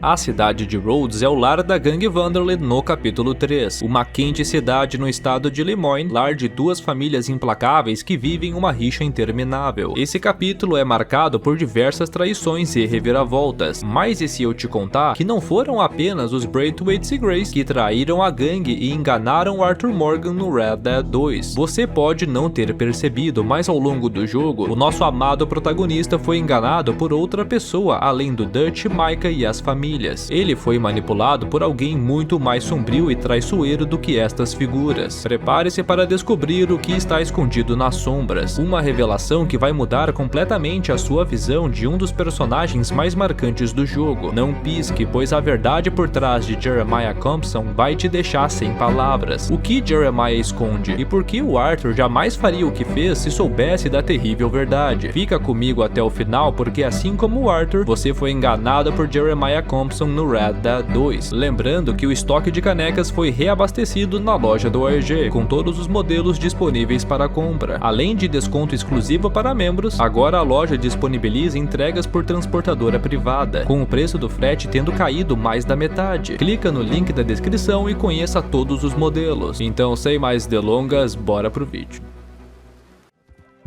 A cidade de Rhodes é o lar da gangue Vanderlyn no capítulo 3, uma quente cidade no estado de Lemoyne, lar de duas famílias implacáveis que vivem uma rixa interminável. Esse capítulo é marcado por diversas traições e reviravoltas, mas e se eu te contar que não foram apenas os Braithwaites e Grace que traíram a gangue e enganaram Arthur Morgan no Red Dead 2? Você pode não ter percebido, mas ao longo do jogo, o nosso amado protagonista foi enganado por outra pessoa além do Dutch, Micah e as famílias. Ele foi manipulado por alguém muito mais sombrio e traiçoeiro do que estas figuras. Prepare-se para descobrir o que está escondido nas sombras, uma revelação que vai mudar completamente a sua visão de um dos personagens mais marcantes do jogo. Não pisque, pois a verdade por trás de Jeremiah Compson vai te deixar sem palavras. O que Jeremiah esconde e por que o Arthur jamais faria o que fez se soubesse da terrível verdade? Fica comigo até o final, porque assim como o Arthur, você foi enganado por Jeremiah Compson no Red Dead 2. Lembrando que o estoque de canecas foi reabastecido na loja do AEG, com todos os modelos disponíveis para compra. Além de desconto exclusivo para membros, agora a loja disponibiliza entregas por transportadora privada, com o preço do frete tendo caído mais da metade. Clica no link da descrição e conheça todos os modelos. Então, sem mais delongas, bora pro vídeo.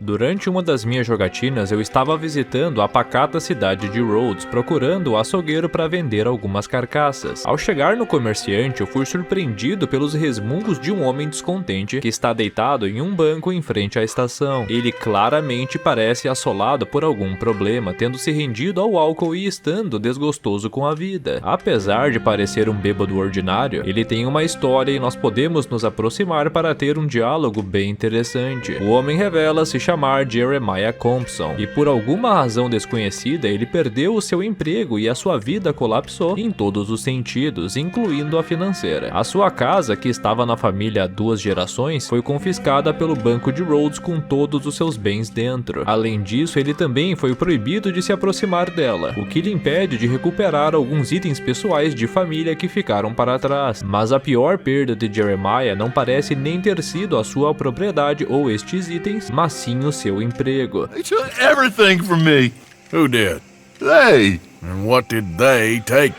Durante uma das minhas jogatinas, eu estava visitando a pacata cidade de Rhodes, procurando o açougueiro para vender algumas carcaças. Ao chegar no comerciante, eu fui surpreendido pelos resmungos de um homem descontente que está deitado em um banco em frente à estação. Ele claramente parece assolado por algum problema, tendo se rendido ao álcool e estando desgostoso com a vida. Apesar de parecer um bêbado ordinário, ele tem uma história e nós podemos nos aproximar para ter um diálogo bem interessante. O homem revela-se chamar Jeremiah Compson, e por alguma razão desconhecida ele perdeu o seu emprego e a sua vida colapsou em todos os sentidos, incluindo a financeira. A sua casa, que estava na família há 2 gerações, foi confiscada pelo Banco de Rhodes com todos os seus bens dentro. Além disso, ele também foi proibido de se aproximar dela, o que lhe impede de recuperar alguns itens pessoais de família que ficaram para trás. Mas a pior perda de Jeremiah não parece nem ter sido a sua propriedade ou estes itens, mas sim o seu emprego. They took everything from me. Who did? They. And what did they take?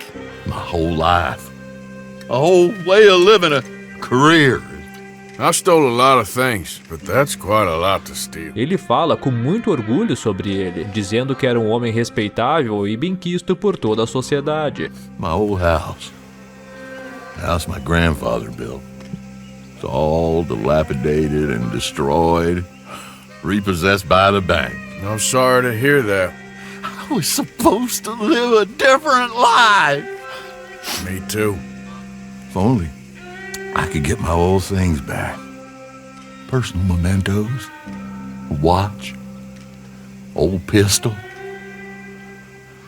My whole life. A whole way of living, a career. I stole a lot of things, but that's quite a lot to steal. Ele fala com muito orgulho sobre ele, dizendo que era um homem respeitável e benquisto por toda a sociedade. My old house. The house my grandfather built. It's all dilapidated and destroyed. Repossessed by the bank. I'm sorry to hear that. I was supposed to live a different life. Me too. If only I could get my old things back. Personal mementos, a watch, old pistol,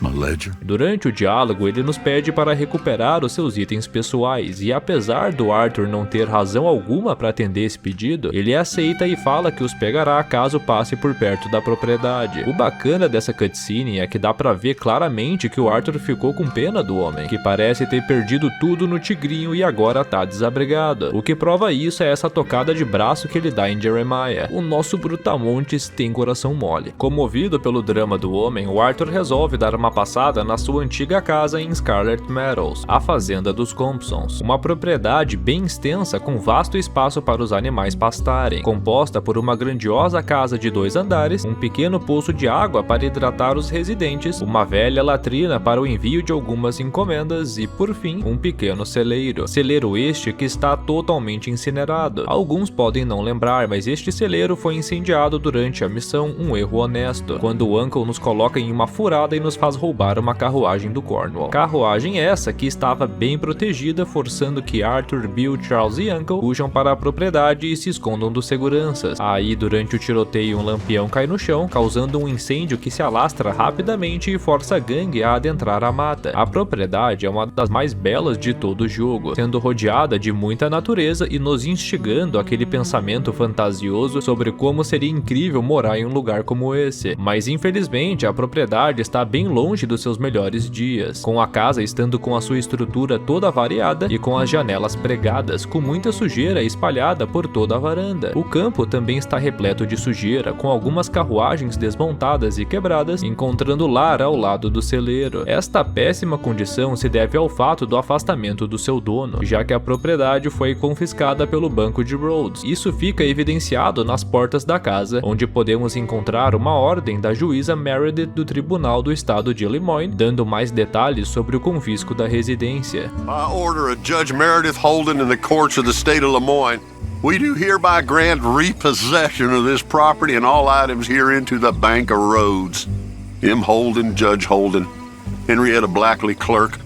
my ledger. Durante o diálogo, ele nos pede para recuperar os seus itens pessoais, e apesar do Arthur não ter razão alguma para atender esse pedido, ele aceita e fala que os pegará caso passe por perto da propriedade. O bacana dessa cutscene é que dá para ver claramente que o Arthur ficou com pena do homem, que parece ter perdido tudo no tigrinho e agora tá desabrigado. O que prova isso é essa tocada de braço que ele dá em Jeremiah. O nosso brutamontes tem coração mole. Comovido pelo drama do homem, o Arthur resolve dar uma passada na sua antiga casa em Scarlet Meadows, a fazenda dos Compsons, uma propriedade bem extensa com vasto espaço para os animais pastarem, composta por uma grandiosa casa de 2 andares, um pequeno poço de água para hidratar os residentes, uma velha latrina para o envio de algumas encomendas e, por fim, um pequeno celeiro. Celeiro este que está totalmente incinerado. Alguns podem não lembrar, mas este celeiro foi incendiado durante a missão Um Erro Honesto, quando o Uncle nos coloca em uma furada e nos faz roubar uma carruagem do Cornwall. Carruagem essa que estava bem protegida, forçando que Arthur, Bill, Charles e Uncle fujam para a propriedade e se escondam dos seguranças. Aí, durante o tiroteio, um lampião cai no chão, causando um incêndio que se alastra rapidamente e força a gangue a adentrar a mata. A propriedade é uma das mais belas de todo o jogo, sendo rodeada de muita natureza e nos instigando aquele pensamento fantasioso sobre como seria incrível morar em um lugar como esse. Mas infelizmente a propriedade está bem longe longe dos seus melhores dias, com a casa estando com a sua estrutura toda variada e com as janelas pregadas, com muita sujeira espalhada por toda a varanda. O campo também está repleto de sujeira, com algumas carruagens desmontadas e quebradas, encontrando lar ao lado do celeiro. Esta péssima condição se deve ao fato do afastamento do seu dono, já que a propriedade foi confiscada pelo Banco de Rhodes. Isso fica evidenciado nas portas da casa, onde podemos encontrar uma ordem da juíza Meredith do Tribunal do Estado de Illinois, dando mais detalhes sobre o confisco da residência. By order of Judge Meredith Holden in the courts of the state of Lemoyne, we do hereby grant repossession of this property and all items herein to the Bank of Rhodes. M. Holden, Judge Holden, Henrietta Blackley, Clerk,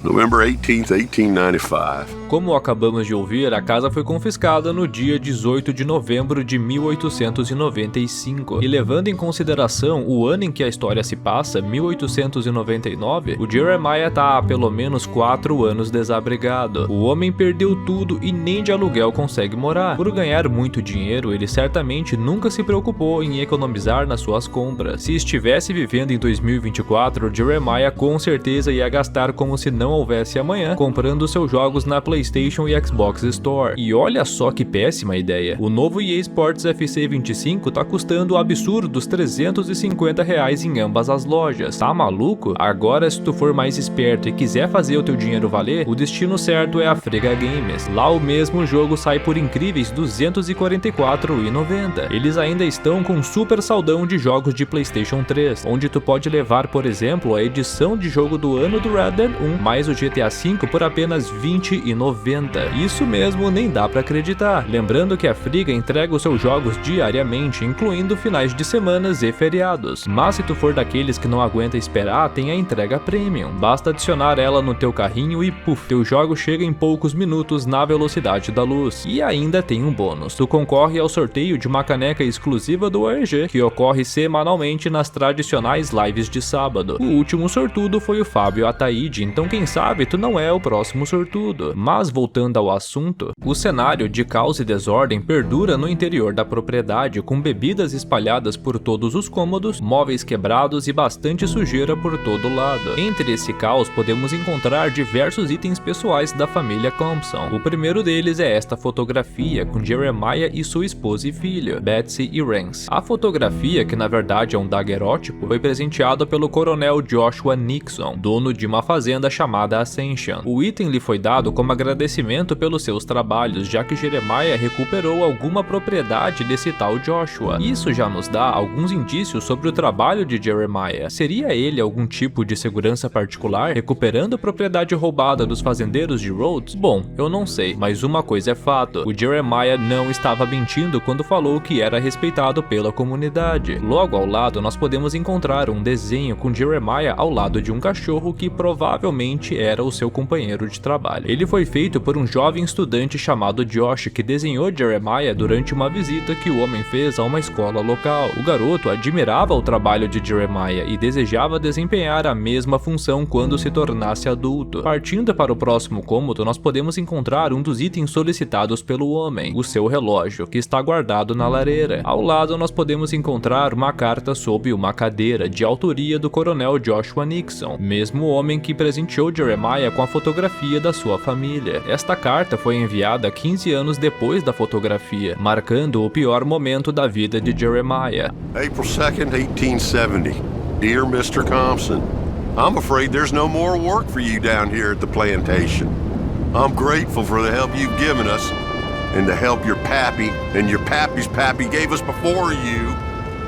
November 18th, 1895. Como acabamos de ouvir, a casa foi confiscada no dia 18 de novembro de 1895, e levando em consideração o ano em que a história se passa, 1899, o Jeremiah tá há pelo menos 4 anos desabrigado. O homem perdeu tudo e nem de aluguel consegue morar. Por ganhar muito dinheiro, ele certamente nunca se preocupou em economizar nas suas compras. Se estivesse vivendo em 2024, Jeremiah com certeza ia gastar como se não houvesse amanhã, comprando seus jogos na PlayStation e Xbox Store. E olha só que péssima ideia. O novo EA Sports FC 25 tá custando absurdos R$350 em ambas as lojas. Tá maluco? Agora, se tu for mais esperto e quiser fazer o teu dinheiro valer, o destino certo é a Frega Games. Lá o mesmo jogo sai por incríveis R$244,90. Eles ainda estão com um super saldão de jogos de PlayStation 3, onde tu pode levar, por exemplo, a edição de jogo do ano do Red Dead 1, mais o GTA V por apenas R$20,90. Isso mesmo, nem dá pra acreditar. Lembrando que a Frega entrega os seus jogos diariamente, incluindo finais de semanas e feriados. Mas se tu for daqueles que não aguenta esperar, tem a entrega Premium. Basta adicionar ela no teu carrinho e puf, teu jogo chega em poucos minutos na velocidade da luz. E ainda tem um bônus. Tu concorre ao sorteio de uma caneca exclusiva do AEG, que ocorre semanalmente nas tradicionais lives de sábado. O último sortudo foi o Fábio Ataíde, então quem sabe tu não é o próximo sortudo. Mas voltando ao assunto, o cenário de caos e desordem perdura no interior da propriedade, com bebidas espalhadas por todos os cômodos, móveis quebrados e bastante sujeira por todo lado. Entre esse caos podemos encontrar diversos itens pessoais da família Compson. O primeiro deles é esta fotografia com Jeremiah e sua esposa e filho, Betsy e Rance. A fotografia, que na verdade é um daguerrótipo, foi presenteada pelo coronel Joshua Nixon, dono de uma fazenda chamada Ascension. O item lhe foi dado como agradecimento pelos seus trabalhos, já que Jeremiah recuperou alguma propriedade desse tal Joshua. Isso já nos dá alguns indícios sobre o trabalho de Jeremiah. Seria ele algum tipo de segurança particular, recuperando a propriedade roubada dos fazendeiros de Rhodes? Bom, eu não sei, mas uma coisa é fato: o Jeremiah não estava mentindo quando falou que era respeitado pela comunidade. Logo ao lado, nós podemos encontrar um desenho com Jeremiah ao lado de um cachorro que provavelmente era o seu companheiro de trabalho. Ele foi feito por um jovem estudante chamado Josh, que desenhou Jeremiah durante uma visita que o homem fez a uma escola local. O garoto admirava o trabalho de Jeremiah e desejava desempenhar a mesma função quando se tornasse adulto. Partindo para o próximo cômodo, nós podemos encontrar um dos itens solicitados pelo homem, o seu relógio, que está guardado na lareira. Ao lado, nós podemos encontrar uma carta sob uma cadeira, de autoria do coronel Joshua Nixon, mesmo homem que presenteou Jeremiah com a fotografia da sua família. Esta carta foi enviada 15 anos depois da fotografia, marcando o pior momento da vida de Jeremiah. April 2nd, 1870. Dear Mr. Compson, I'm afraid there's no more work for you down here at the plantation. I'm grateful for the help you've given us and the help your pappy and your pappy's pappy gave us before you.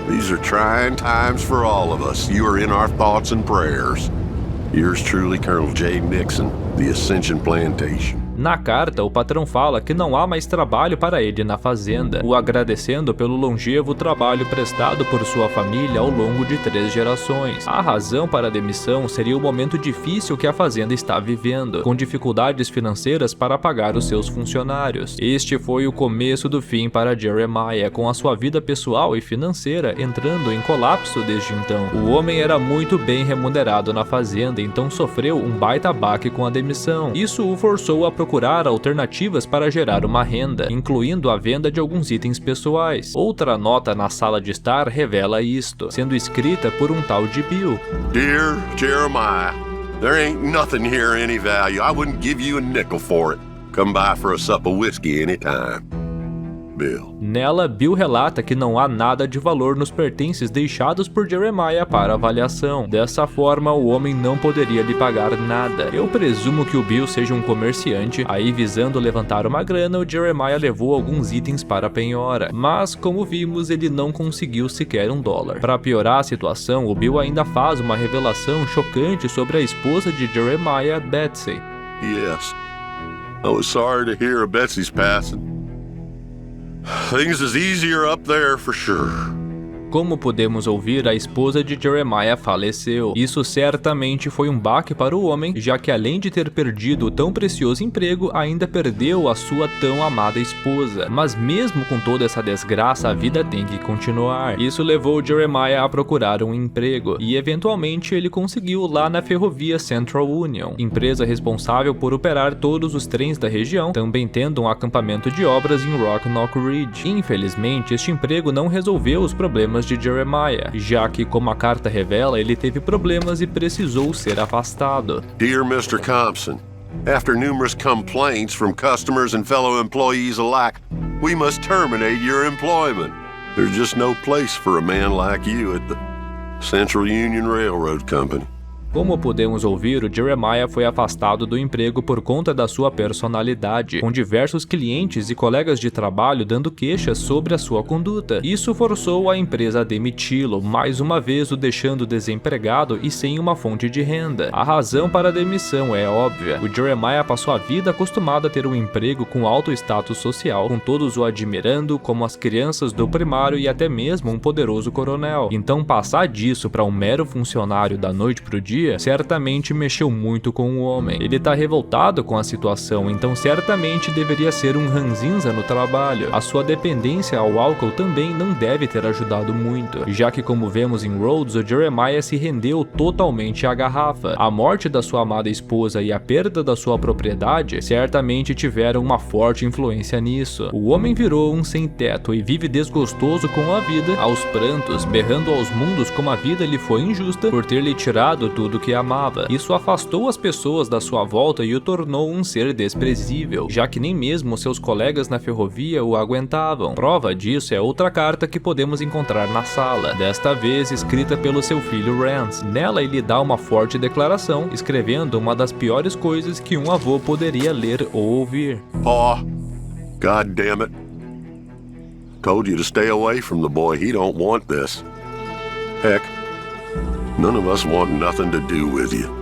These are trying times for all of us. You are in our thoughts and prayers. Yours truly, Colonel J. Nixon, The Ascension Plantation. Na carta, o patrão fala que não há mais trabalho para ele na fazenda, o agradecendo pelo longevo trabalho prestado por sua família ao longo de 3 gerações. A razão para a demissão seria o momento difícil que a fazenda está vivendo, com dificuldades financeiras para pagar os seus funcionários. Este foi o começo do fim para Jeremiah, com a sua vida pessoal e financeira entrando em colapso desde então. O homem era muito bem remunerado na fazenda, então sofreu um baita baque com a demissão. Isso o forçou a procurar procurar alternativas para gerar uma renda, incluindo a venda de alguns itens pessoais. Outra nota na sala de estar revela isto, sendo escrita por um tal de Bill. Dear Jeremiah, there ain't nothing here of any value. I wouldn't give you a nickel for it. Come by for a sup of whiskey anytime. Bill. Nela, Bill relata que não há nada de valor nos pertences deixados por Jeremiah para avaliação. Dessa forma, o homem não poderia lhe pagar nada. Eu presumo que o Bill seja um comerciante, aí visando levantar uma grana, o Jeremiah levou alguns itens para a penhora. Mas, como vimos, ele não conseguiu sequer $1. Para piorar a situação, o Bill ainda faz uma revelação chocante sobre a esposa de Jeremiah, Betsy. Yes. I was sorry to hear of Betsy's passing. Things is easier up there for sure. Como podemos ouvir, a esposa de Jeremiah faleceu. Isso certamente foi um baque para o homem, já que além de ter perdido o tão precioso emprego, ainda perdeu a sua tão amada esposa. Mas mesmo com toda essa desgraça, a vida tem que continuar. Isso levou Jeremiah a procurar um emprego, e eventualmente ele conseguiu lá na ferrovia Central Union, empresa responsável por operar todos os trens da região, também tendo um acampamento de obras em Roanoke Ridge. Infelizmente, este emprego não resolveu os problemas de Jeremiah, já que, como a carta revela, ele teve problemas e precisou ser afastado. Dear Mr. Compson, after numerous complaints from customers and fellow employees alike, we must terminate your employment. There's just no place for a man like you at the Central Union Railroad Company. Como podemos ouvir, o Jeremiah foi afastado do emprego por conta da sua personalidade, com diversos clientes e colegas de trabalho dando queixas sobre a sua conduta. Isso forçou a empresa a demiti-lo, mais uma vez o deixando desempregado e sem uma fonte de renda. A razão para a demissão é óbvia. O Jeremiah passou a vida acostumado a ter um emprego com alto status social, com todos o admirando, como as crianças do primário e até mesmo um poderoso coronel. Então passar disso para um mero funcionário da noite pro dia certamente mexeu muito com o homem. Ele tá revoltado com a situação, então certamente deveria ser um ranzinza no trabalho. A sua dependência ao álcool também não deve ter ajudado muito, já que, como vemos em Rhodes, o Jeremiah se rendeu totalmente à garrafa. A morte da sua amada esposa e a perda da sua propriedade certamente tiveram uma forte influência nisso. O homem virou um sem-teto e vive desgostoso com a vida, aos prantos, berrando aos mundos como a vida lhe foi injusta por ter lhe tirado tudo que amava. Isso afastou as pessoas da sua volta e o tornou um ser desprezível, já que nem mesmo seus colegas na ferrovia o aguentavam. Prova disso é outra carta que podemos encontrar na sala, desta vez escrita pelo seu filho Rance. Nela ele dá uma forte declaração, escrevendo uma das piores coisas que um avô poderia ler ou ouvir. Pa, God damn it. Told you to stay away from the boy. He don't want this. Heck, none of us want nothing to do with you.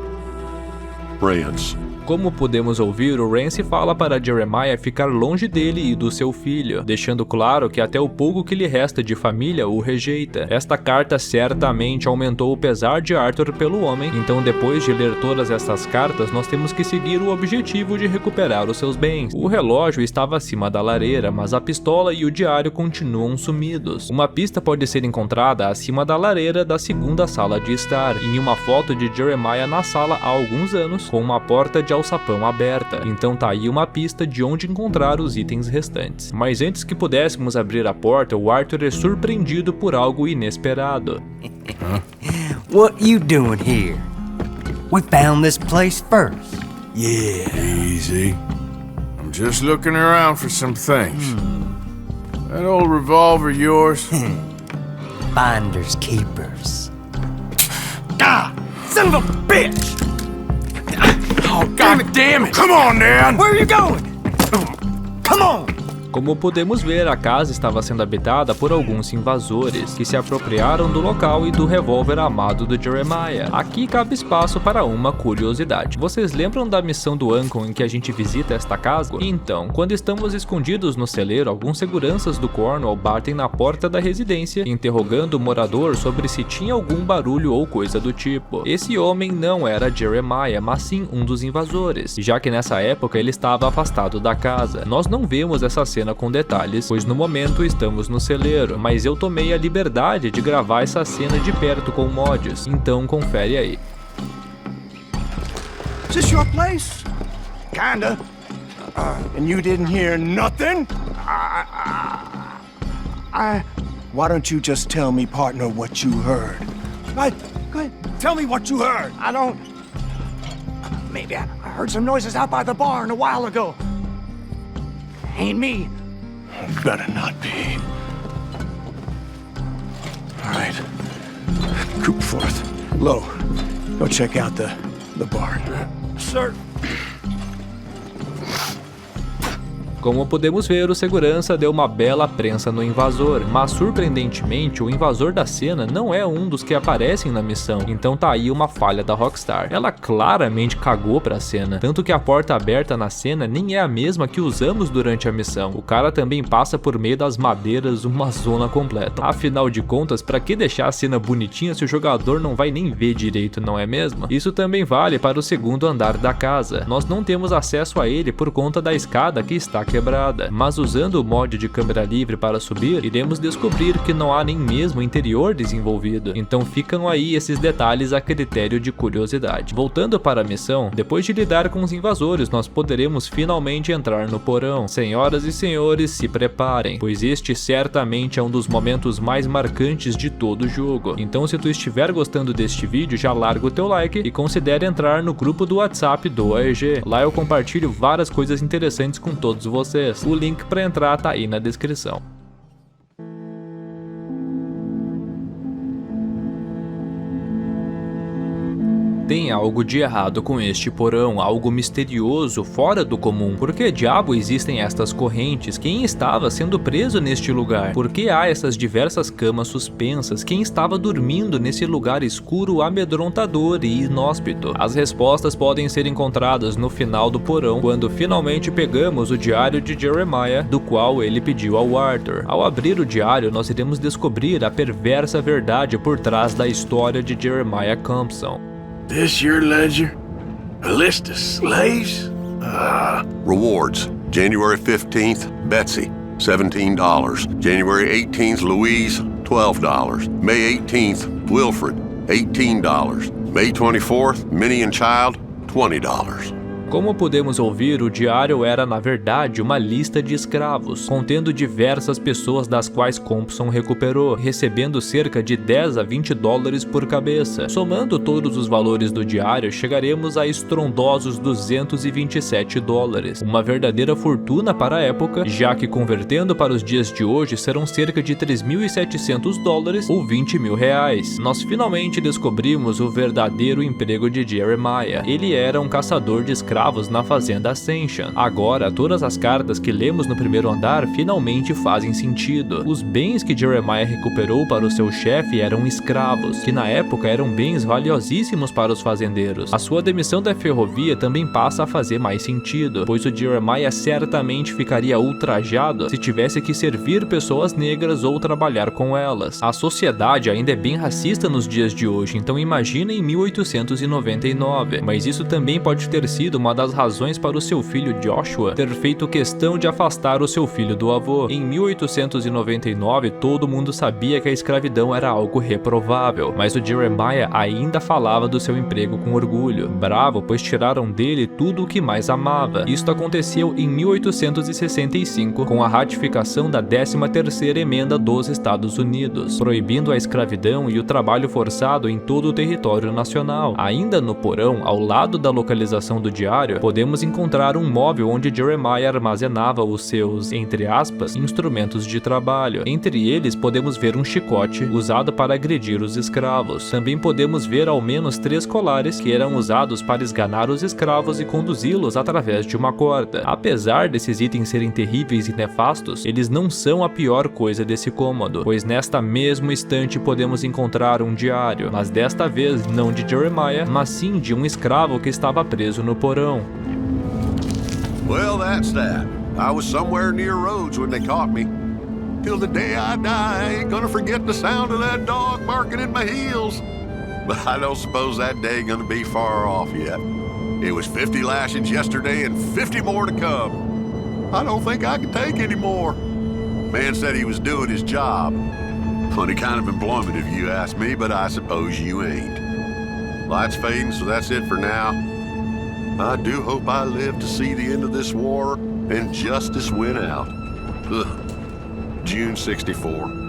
Rance. Como podemos ouvir, o Rance fala para Jeremiah ficar longe dele e do seu filho, deixando claro que até o pouco que lhe resta de família o rejeita. Esta carta certamente aumentou o pesar de Arthur pelo homem, então depois de ler todas estas cartas, nós temos que seguir o objetivo de recuperar os seus bens. O relógio estava acima da lareira, mas a pistola e o diário continuam sumidos. Uma pista pode ser encontrada acima da lareira da segunda sala de estar, em uma foto de Jeremiah na sala há alguns anos, com uma porta de alçapão aberta. Então tá aí uma pista de onde encontrar os itens restantes. Mas antes que pudéssemos abrir a porta, o Arthur é surpreendido por algo inesperado. What you doing here? We found this place first. Yeah. Easy. I'm just looking around for some things. That old revolver of yours? Finders keepers. God, son of a bitch! Oh, God damn it! Come on, Dan! Where are you going? Come on! Como podemos ver, a casa estava sendo habitada por alguns invasores, que se apropriaram do local e do revólver amado do Jeremiah. Aqui cabe espaço para uma curiosidade. Vocês lembram da missão do Uncle em que a gente visita esta casa? Então, quando estamos escondidos no celeiro, alguns seguranças do Cornwall batem na porta da residência, interrogando o morador sobre se tinha algum barulho ou coisa do tipo. Esse homem não era Jeremiah, mas sim um dos invasores, já que nessa época ele estava afastado da casa. Nós não vemos essa cena com detalhes, pois no momento estamos no celeiro, mas eu tomei a liberdade de gravar essa cena de perto com mods, então confere aí. Is this your place? Kinda. And you didn't hear nothing? Why don't you just tell me, partner, what you heard? Go ahead. Tell me what you heard. I don't... Maybe I heard some noises out by the barn a while ago. Ain't me. Better not be. All right. Coopforth. Low. Go check out the barn. Sir. Como podemos ver, o segurança deu uma bela prensa no invasor, mas surpreendentemente o invasor da cena não é um dos que aparecem na missão, então tá aí uma falha da Rockstar. Ela claramente cagou pra cena, tanto que a porta aberta na cena nem é a mesma que usamos durante a missão. O cara também passa por meio das madeiras, uma zona completa. Afinal de contas, pra que deixar a cena bonitinha se o jogador não vai nem ver direito, não é mesmo? Isso também vale para o segundo andar da casa. Nós não temos acesso a ele por conta da escada que está quebrada, mas usando o mod de câmera livre para subir, iremos descobrir que não há nem mesmo interior desenvolvido, então ficam aí esses detalhes a critério de curiosidade. Voltando para a missão, depois de lidar com os invasores, nós poderemos finalmente entrar no porão. Senhoras e senhores, se preparem, pois este certamente é um dos momentos mais marcantes de todo o jogo. Então se tu estiver gostando deste vídeo, já larga o teu like e considere entrar no grupo do WhatsApp do AEG. Lá eu compartilho várias coisas interessantes com todos vocês. O link para entrar tá aí na descrição. Tem algo de errado com este porão, algo misterioso, fora do comum. Por que diabo existem estas correntes? Quem estava sendo preso neste lugar? Por que há essas diversas camas suspensas? Quem estava dormindo nesse lugar escuro, amedrontador e inóspito? As respostas podem ser encontradas no final do porão, quando finalmente pegamos o diário de Jeremiah, do qual ele pediu ao Arthur. Ao abrir o diário, nós iremos descobrir a perversa verdade por trás da história de Jeremiah Compson. This your ledger? A list of slaves? Rewards. January 15th, Betsy, $17. January 18th, Louise, $12. May 18th, Wilfred, $18. May 24th, Minnie and Child, $20. Como podemos ouvir, o diário era na verdade uma lista de escravos, contendo diversas pessoas das quais Compson recuperou, recebendo cerca de 10 a 20 dólares por cabeça. Somando todos os valores do diário, chegaremos a estrondosos 227 dólares, uma verdadeira fortuna para a época, já que convertendo para os dias de hoje serão cerca de 3.700 dólares ou 20 mil reais. Nós finalmente descobrimos o verdadeiro emprego de Jeremiah. Ele era um caçador de escravos na fazenda Ascension. Agora, todas as cartas que lemos no primeiro andar finalmente fazem sentido. Os bens que Jeremiah recuperou para o seu chefe eram escravos, que na época eram bens valiosíssimos para os fazendeiros. A sua demissão da ferrovia também passa a fazer mais sentido, pois o Jeremiah certamente ficaria ultrajado se tivesse que servir pessoas negras ou trabalhar com elas. A sociedade ainda é bem racista nos dias de hoje, então imagina em 1899, mas isso também pode ter sido uma das razões para o seu filho Joshua ter feito questão de afastar o seu filho do avô. Em 1899, todo mundo sabia que a escravidão era algo reprovável, mas o Jeremiah ainda falava do seu emprego com orgulho, bravo pois tiraram dele tudo o que mais amava. Isto aconteceu em 1865, com a ratificação da 13ª emenda dos Estados Unidos, proibindo a escravidão e o trabalho forçado em todo o território nacional. Ainda no porão, ao lado da localização do diário, podemos encontrar um móvel onde Jeremiah armazenava os seus, entre aspas, instrumentos de trabalho. Entre eles podemos ver um chicote usado para agredir os escravos. Também podemos ver ao menos 3 colares que eram usados para esganar os escravos e conduzi-los através de uma corda. Apesar desses itens serem terríveis e nefastos, eles não são a pior coisa desse cômodo, pois nesta mesma estante podemos encontrar um diário, mas desta vez não de Jeremiah, mas sim de um escravo que estava preso no porão. Well, that's that. I was somewhere near Rhodes when they caught me. Till the day I die, I ain't gonna forget the sound of that dog barking at my heels. But I don't suppose that day gonna be far off yet. It was 50 lashings yesterday and 50 more to come. I don't think I can take any more. Man said he was doing his job. Funny kind of employment if you ask me, but I suppose you ain't. Light's fading, so that's it for now. I do hope I live to see the end of this war and justice win out. Ugh. June 64.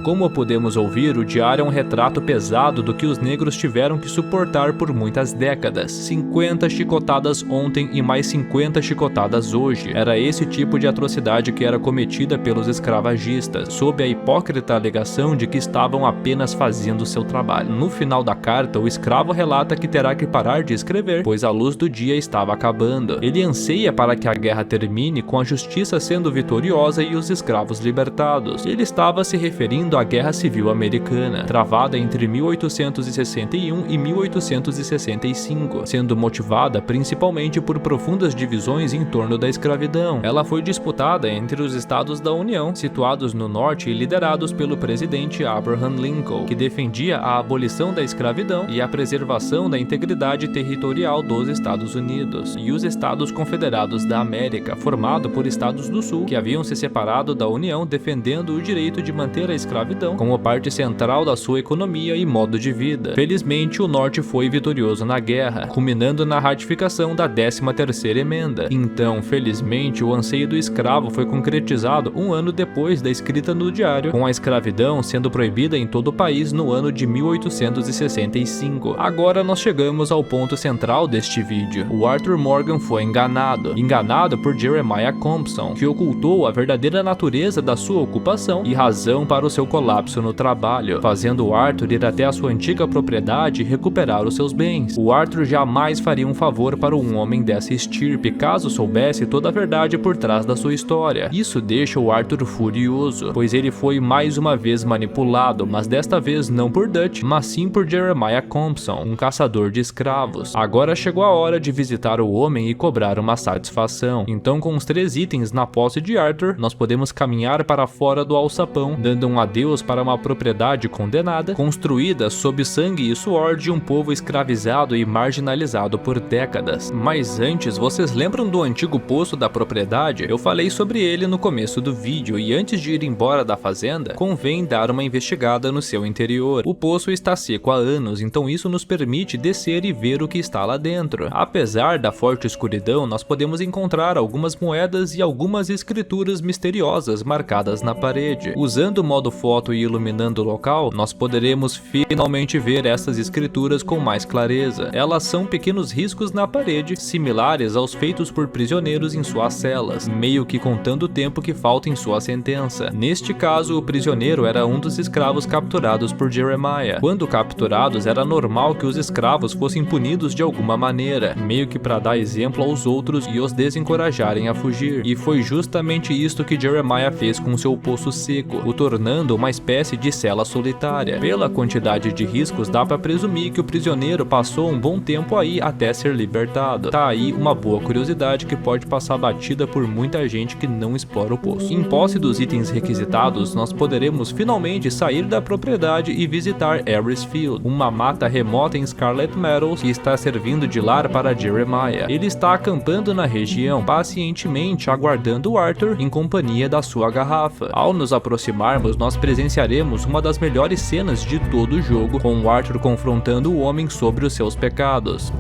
Como podemos ouvir, o diário é um retrato pesado do que os negros tiveram que suportar por muitas décadas. 50 chicotadas ontem e mais 50 chicotadas hoje. Era esse tipo de atrocidade que era cometida pelos escravagistas, sob a hipócrita alegação de que estavam apenas fazendo seu trabalho. No final da carta, o escravo relata que terá que parar de escrever, pois a luz do dia estava acabando. Ele anseia para que a guerra termine com a justiça sendo vitoriosa e os escravos libertados. Ele estava se referindo à Guerra Civil Americana, travada entre 1861 e 1865, sendo motivada principalmente por profundas divisões em torno da escravidão. Ela foi disputada entre os estados da União, situados no norte e liderados pelo presidente Abraham Lincoln, que defendia a abolição da escravidão e a preservação da integridade territorial dos Estados Unidos, e os Estados Confederados da América, formado por estados do Sul que haviam se separado da União, defendendo o direito de manter a escravidão como parte central da sua economia e modo de vida. Felizmente, o Norte foi vitorioso na guerra, culminando na ratificação da 13ª emenda. Então, felizmente, o anseio do escravo foi concretizado um ano depois da escrita no diário, com a escravidão sendo proibida em todo o país no ano de 1865. Agora nós chegamos ao ponto central deste vídeo. O Arthur Morgan foi enganado por Jeremiah Compson, que ocultou a verdadeira natureza da sua ocupação e razão para o seu colapso no trabalho, fazendo o Arthur ir até a sua antiga propriedade e recuperar os seus bens. O Arthur jamais faria um favor para um homem dessa estirpe, caso soubesse toda a verdade por trás da sua história. Isso deixa o Arthur furioso, pois ele foi mais uma vez manipulado, mas desta vez não por Dutch, mas sim por Jeremiah Compson, um caçador de escravos. Agora chegou a hora de visitar o homem e cobrar uma satisfação. Então, com os 3 itens na posse de Arthur, nós podemos caminhar para fora do alçapão, dando um adeus para uma propriedade condenada, construída sob sangue e suor de um povo escravizado e marginalizado por décadas. Mas antes, vocês lembram do antigo poço da propriedade? Eu falei sobre ele no começo do vídeo, e antes de ir embora da fazenda, convém dar uma investigada no seu interior. O poço está seco há anos, então isso nos permite descer e ver o que está lá dentro. Apesar da forte escuridão, nós podemos encontrar algumas moedas e algumas escrituras misteriosas marcadas na parede. Usando o modo foto e iluminando o local, nós poderemos finalmente ver essas escrituras com mais clareza. Elas são pequenos riscos na parede, similares aos feitos por prisioneiros em suas celas, meio que contando o tempo que falta em sua sentença. Neste caso, o prisioneiro era um dos escravos capturados por Jeremiah. Quando capturados, era normal que os escravos fossem punidos de alguma maneira, meio que para dar exemplo aos outros e os desencorajarem a fugir. E foi justamente isto que Jeremiah fez com seu poço seco, o tornando uma espécie de cela solitária. Pela quantidade de riscos, dá para presumir que o prisioneiro passou um bom tempo aí até ser libertado. Tá aí uma boa curiosidade que pode passar batida por muita gente que não explora o poço. Em posse dos itens requisitados, nós poderemos finalmente sair da propriedade e visitar Harris Field, uma mata remota em Scarlet Meadows que está servindo de lar para Jeremiah. Ele está acampando na região, pacientemente aguardando Arthur em companhia da sua garrafa. Ao nos aproximarmos, nós presenciaremos uma das melhores cenas de todo o jogo, com o Arthur confrontando o homem sobre os seus pecados.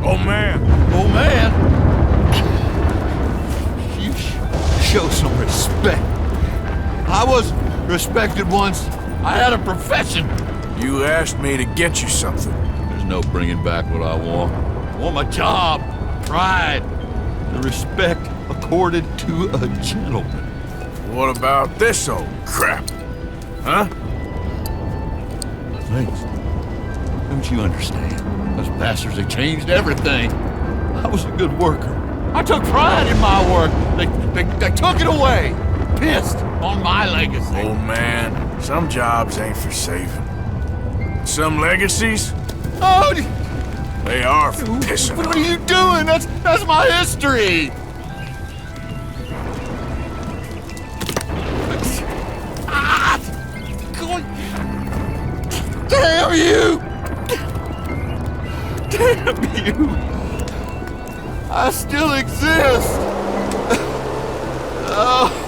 Oh man! Oh, man! You show some respect. I was respected once. I had a profession. You asked me to get you something. There's no bringing back what I want. I want my job, pride, the respect accorded to a gentleman. What about this old crap? Huh? Thanks. Don't you understand? Those bastards, they changed everything. I was a good worker. I took pride in my work. They took it away. Pissed on my legacy. Oh man, some jobs ain't for saving. Some legacies, Oh, they are for pissing what on. are you doing? That's my history. Ah! Damn you! Damn you! I still exist! Oh.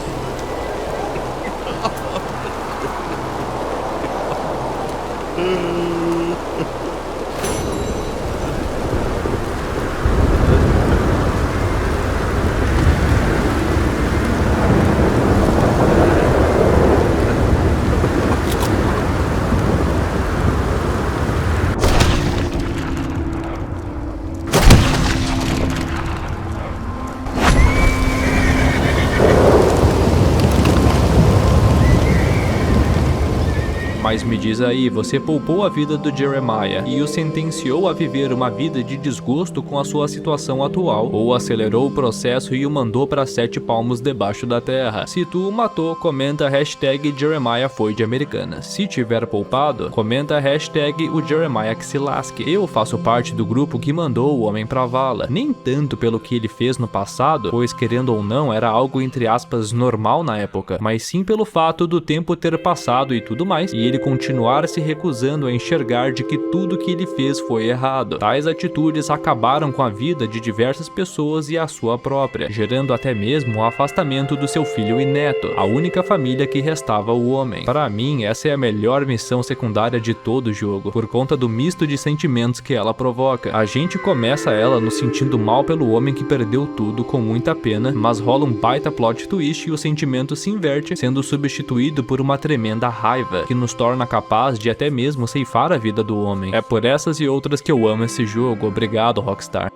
Mas me diz aí, você poupou a vida do Jeremiah e o sentenciou a viver uma vida de desgosto com a sua situação atual, ou acelerou o processo e o mandou para 7 palmos debaixo da terra? Se tu o matou, comenta hashtag Jeremiah foi de Americanas. Se tiver poupado, comenta hashtag o Jeremiah que se lasque. Eu faço parte do grupo que mandou o homem pra vala. Nem tanto pelo que ele fez no passado, pois querendo ou não era algo entre aspas normal na época, mas sim pelo fato do tempo ter passado e tudo mais, e ele continuar se recusando a enxergar de que tudo que ele fez foi errado. Tais atitudes acabaram com a vida de diversas pessoas e a sua própria, gerando até mesmo o afastamento do seu filho e neto, a única família que restava ao homem. Para mim, essa é a melhor missão secundária de todo o jogo, por conta do misto de sentimentos que ela provoca. A gente começa ela nos sentindo mal pelo homem que perdeu tudo com muita pena, mas rola um baita plot twist e o sentimento se inverte, sendo substituído por uma tremenda raiva, que nos torna capaz de até mesmo ceifar a vida do homem. É por essas e outras que eu amo esse jogo. Obrigado, Rockstar.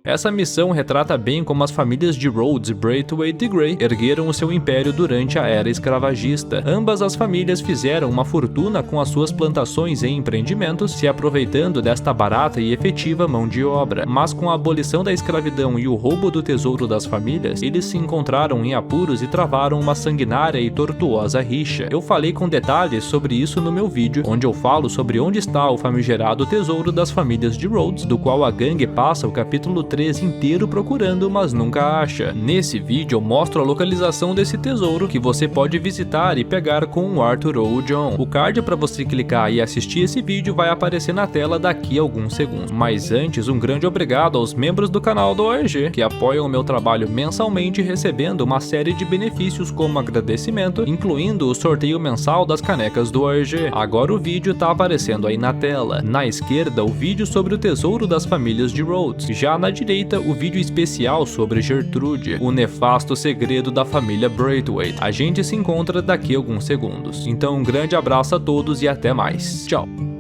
Essa missão retrata bem como as famílias de Rhodes, Braithwaite e Gray ergueram o seu império durante a era escravagista. Ambas as famílias fizeram uma fortuna com as suas plantações e empreendimentos, se aproveitando desta barata e efetiva mão de obra. Mas com a abolição da escravidão e o roubo do tesouro das famílias, eles se encontraram em apuros e travaram uma sanguinária e tortuosa rixa. Eu falei com detalhes sobre isso no meu vídeo, onde eu falo sobre onde está o famigerado tesouro das famílias de Rhodes, do qual a gangue passa o capítulo 3 inteiro procurando, mas nunca acha. Nesse vídeo eu mostro a localização desse tesouro que você pode visitar e pegar com o Arthur ou o John. O card para você clicar e assistir esse vídeo vai aparecer na tela daqui a alguns segundos. Mas antes, um grande obrigado aos membros do canal do ORG, que apoiam o meu trabalho mensalmente recebendo uma série de benefícios como agradecimento, incluindo o sorteio mensal das canecas do ORG. Agora o vídeo tá aparecendo aí na tela. Na esquerda, o vídeo sobre o tesouro das famílias de Rhodes. Já na direita, o vídeo especial sobre Gertrude, o nefasto segredo da família Braithwaite. A gente se encontra daqui a alguns segundos. Então um grande abraço a todos e até mais. Tchau!